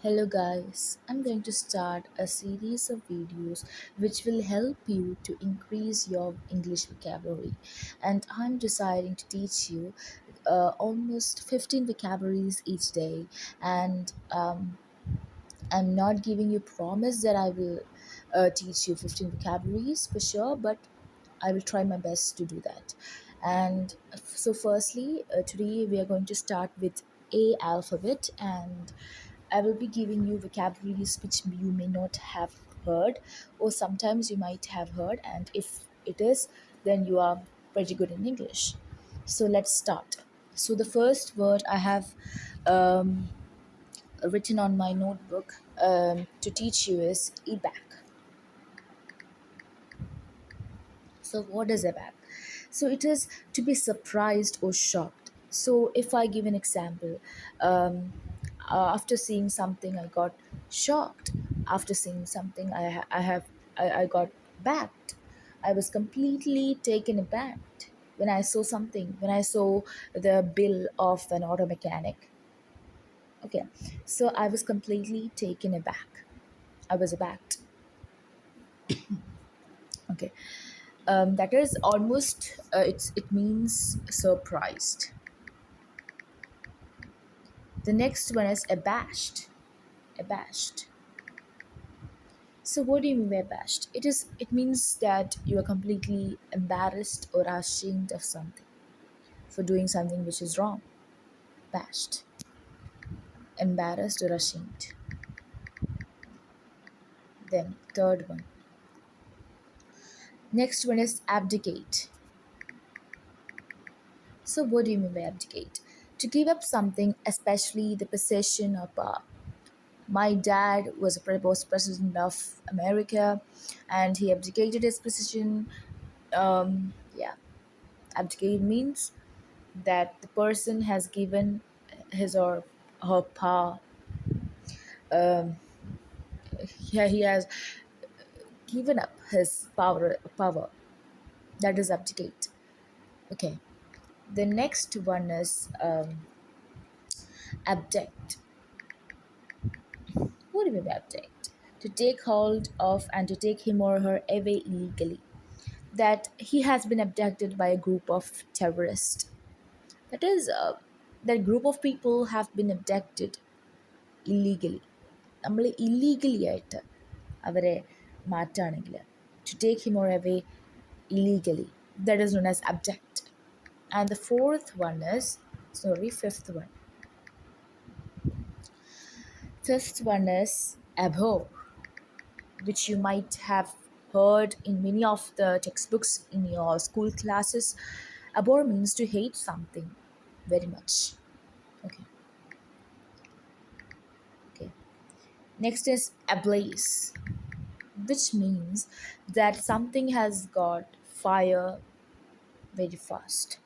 Hello guys, I'm going to start a series of videos which will help you to increase your English vocabulary. And I'm deciding to teach you almost 15 vocabularies each day. And I'm not giving you promise that I will teach you 15 vocabularies for sure, but I will try my best to do that. And so, firstly, today we are going to start with A alphabet, and I will be giving you vocabularies which you may not have heard, or sometimes you might have heard, and if it is, then you are pretty good in English. So, let's start. So, the first word I have um, written on my notebook to teach you is eback. So, what is eback? So, it is to be surprised or shocked. So, if I give an example, um, after seeing something, I got shocked. After seeing something, I got backed. I was completely taken aback when I saw something. When I saw the bill of an auto mechanic. Okay, so I was completely taken aback. I was abacked. Okay, that is almost it means surprised. The next one is abashed. Abashed. So what do you mean by abashed? It means that you are completely embarrassed or ashamed of something for doing something which is wrong. Abashed. Embarrassed or ashamed. Then third one. Next one is abdicate. So what do you mean by abdicate? To give up something, especially the possession or power. My dad was president of America, and he abdicated his position. Yeah, abdicate means that the person has given his or her power. Um, yeah, he has given up his power. That is abdicate. Okay. The next one is abject. What do you mean by abject? To take hold of and to take him or her away illegally. That he has been abducted by a group of terrorists. That is, that group of people have been abducted illegally. നമ്മൾ illegally ആയിട്ട് അവരെ മാറ്റുകയാണെങ്കിൽ to take him or away illegally. That is known as abduct. And the fifth one. Fifth one is abhor, which you might have heard in many of the textbooks in your school classes. Abhor means to hate something very much. Okay, okay. Next is ablaze, which means that something has got fire very fast.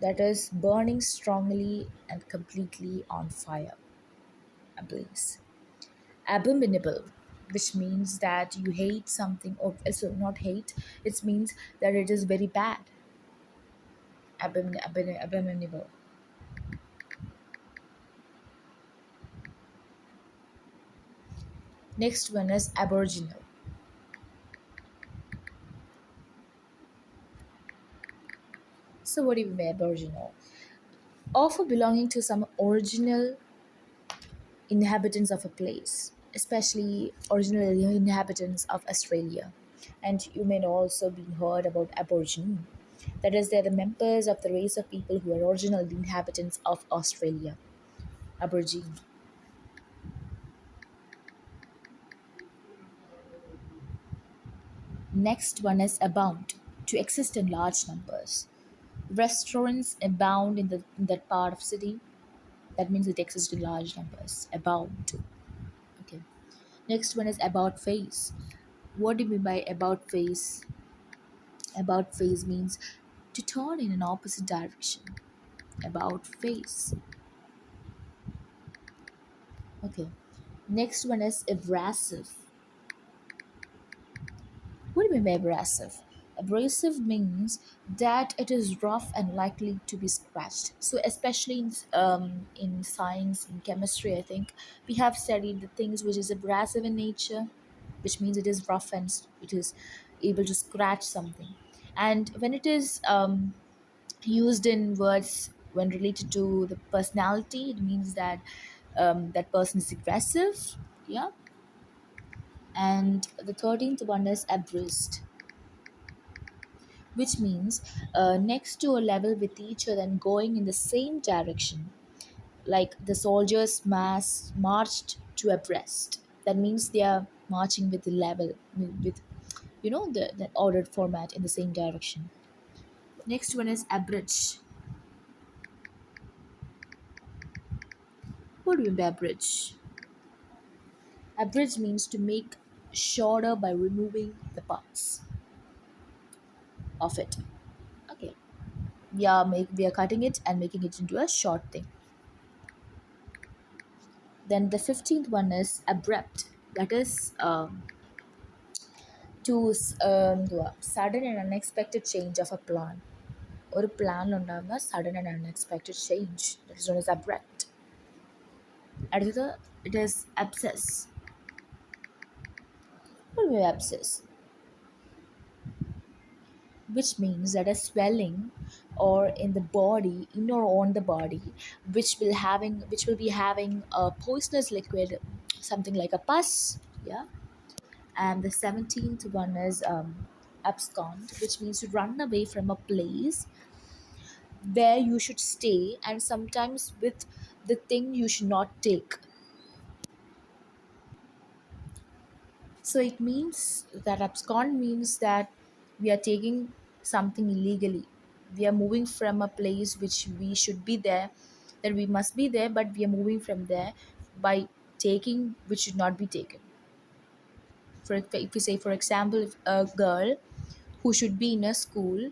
That is burning strongly and completely on fire. Ablaze. Abominable, which means that you hate something, or so not hate, it means that it is very bad. Abominable. Next one is aboriginal. So what do you mean by aboriginal? Of or belonging to some original inhabitants of a place, especially original inhabitants of Australia. And you may also be heard about Aborigine. That is, they're the members of the race of people who are original inhabitants of Australia. Aborigine. Next one is abound, to exist in large numbers. Restaurants abound in that part of city. That means it exists in large numbers. Abound. Okay. Next one is about face. What do you mean by about face? About face means to turn in an opposite direction. About face. Okay. Next one is abrasive. What do you mean by abrasive? Abrasive means that it is rough and likely to be scratched. So, especially in science, in chemistry, I think we have studied the things which is abrasive in nature, which means it is rough and it is able to scratch something. And when it is used in words when related to the personality, it means that that person is aggressive. Yeah. And the 13th one is abreast, which means next to a level with each other and going in the same direction. Like the soldiers marched to abreast. That means they are marching with the level, with the ordered format in the same direction. Next one is abridge. What do you mean by abridge? Abridge means to make shorter by removing the parts of it. Okay, we are cutting it and making it into a short thing. Then the 15th one is abrupt. That is എന്തുവാ sudden and unexpected change of a plan. ഒരു പ്ലാനിലുണ്ടാകുന്ന sudden and unexpected change. That is known as abrupt. അടുത്തത് it is abscess. What do you mean abscess? Which means that a swelling or in the body, in or on the body, which will be having a poisonous liquid, something like a pus. Yeah. And the 17th one is abscond, which means to run away from a place where you should stay and sometimes with the thing you should not take. So it means that abscond means that we are taking something illegally. We are moving from a place which we should be there, that we must be there, but we are moving from there by taking which should not be taken. If you say, for example, if a girl who should be in a school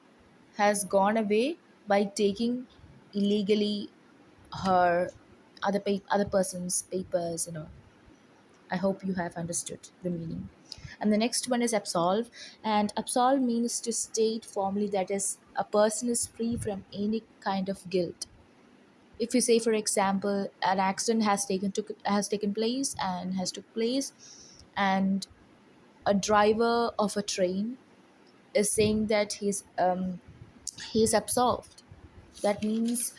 has gone away by taking illegally her other person's papers, I hope you have understood the meaning. And the next one is absolve. And absolve means to state formally that is a person is free from any kind of guilt. If you say, for example, an accident has taken place and has took place, and a driver of a train is saying that he's absolved. That means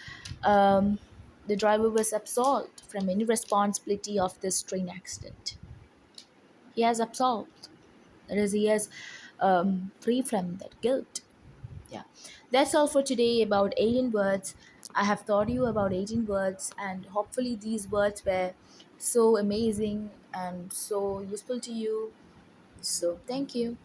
the driver was absolved from any responsibility of this train accident. He has absolved. That is, he is free from that guilt. Yeah, that's all for today about 18 words. I have taught you about 18 words, and hopefully these words were so amazing and so useful to you. So thank you.